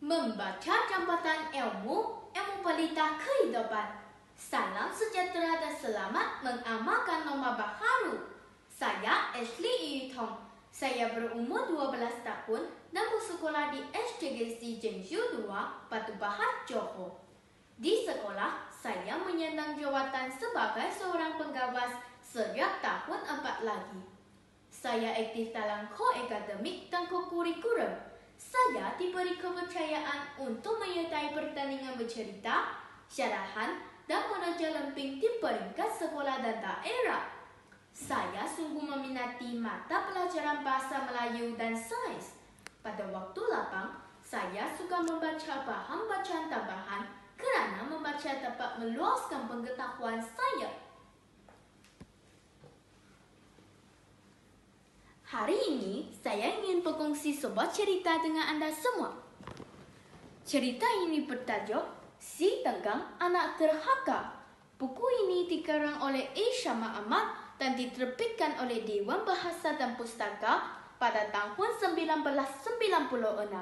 Membaca jambatan ilmu pelita kehidupan. Salam sejahtera dan selamat mengamalkan norma baharu. Saya Ashley Yutong. Saya berumur 12 tahun dan bersekolah di SDGC Jengju 2, Batu Pahat, Johor. Di sekolah, saya menyandang jawatan sebagai seorang pengawas sejak tahun 4 lagi. Saya aktif dalam ko-akademik dan ko-kurikulum. Saya diberi kepercayaan untuk menyertai pertandingan bercerita, syarahan, dan menerja lemping di peringkat sekolah dan daerah. Saya sungguh meminati mata pelajaran bahasa Melayu dan sains. Pada waktu lapang, saya suka membaca bahan bacaan tambahan kerana membaca dapat meluaskan pengetahuan saya. Hari ini, saya ingin berkongsi sebuah cerita dengan anda semua. Cerita ini bertajuk Si Tenggang Anak Derhaka. Buku ini dikarang oleh A. Syama Ahmad dan diterbitkan oleh Dewan Bahasa dan Pustaka pada tahun 1996.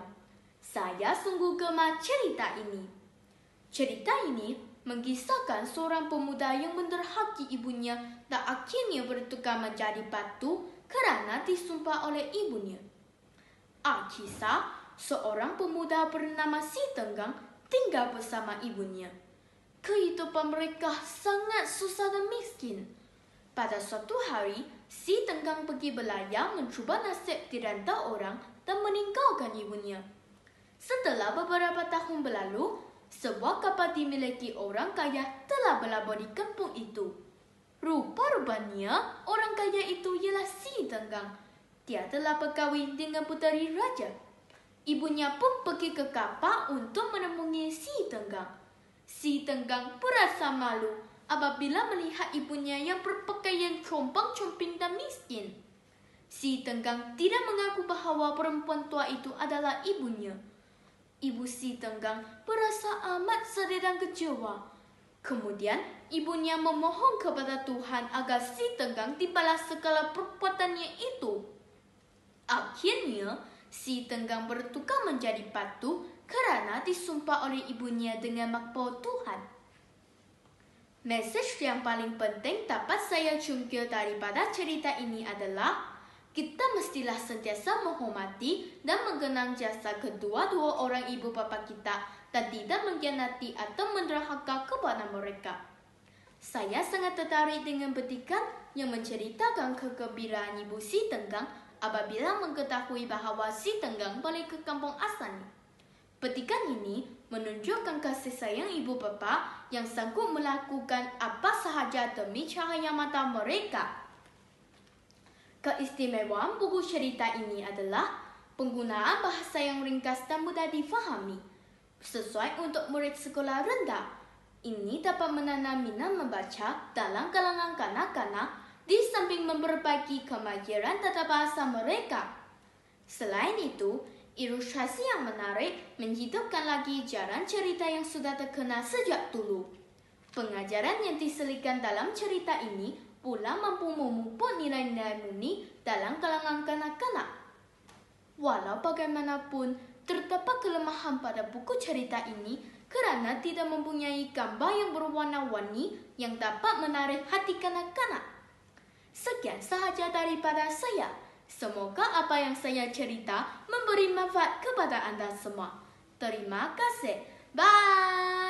Saya sungguh gemar cerita ini. Cerita ini mengisahkan seorang pemuda yang menderhaki ibunya dan akhirnya bertukar menjadi batu kerana disumpah oleh ibunya. Alkisah, seorang pemuda bernama Si Tenggang tinggal bersama ibunya. Kehidupan mereka sangat susah dan miskin. Pada suatu hari, Si Tenggang pergi berlayar mencuba nasib di rantau orang dan meninggalkan ibunya. Setelah beberapa tahun berlalu, sebuah kapal dimiliki orang kaya telah berlabuh di kampung itu. Rupa-rupanya, orang kaya itu ialah Si Tenggang. Dia telah berkahwin dengan puteri raja. Ibunya pun pergi ke kapal untuk menemui Si Tenggang. Si Tenggang berasa malu apabila melihat ibunya yang berpakaian compang-comping dan miskin. Si Tenggang tidak mengaku bahawa perempuan tua itu adalah ibunya. Ibu Si Tenggang berasa amat sedih dan kecewa. Kemudian, ibunya memohon kepada Tuhan agar Si Tenggang dibalas segala perbuatannya itu. Akhirnya, Si Tenggang bertukar menjadi batu kerana disumpah oleh ibunya dengan makhluk Tuhan. Mesej yang paling penting dapat saya cungkil daripada cerita ini adalah kita mestilah sentiasa menghormati dan mengenang jasa kedua-dua orang ibu bapa kita dan tidak mengkhianati atau menderhaka kepada mereka. Saya sangat tertarik dengan petikan yang menceritakan kegembiraan Ibu Si Tenggang apabila mengetahui bahawa Si Tenggang balik ke kampung asalnya. Petikan ini menunjukkan kasih sayang ibu bapa yang sanggup melakukan apa sahaja demi cahaya mata mereka. Keistimewaan buku cerita ini adalah penggunaan bahasa yang ringkas dan mudah difahami, sesuai untuk murid sekolah rendah. Ini dapat menanam minat membaca dalam kalangan kanak-kanak di samping memperbaiki kemahiran tata bahasa mereka. Selain itu, ilustrasi yang menarik menghidupkan lagi jalan cerita yang sudah terkenal sejak dulu. Pengajaran yang diselipkan dalam cerita ini pula mampu memupuk nilai-nilai murni dalam kalangan kanak-kanak. Walau bagaimanapun, terdapat kelemahan pada buku cerita ini kerana tidak mempunyai gambar yang berwarna-warni yang dapat menarik hati kanak-kanak. Sekian sahaja daripada saya. Semoga apa yang saya cerita memberi manfaat kepada anda semua. Terima kasih. Bye.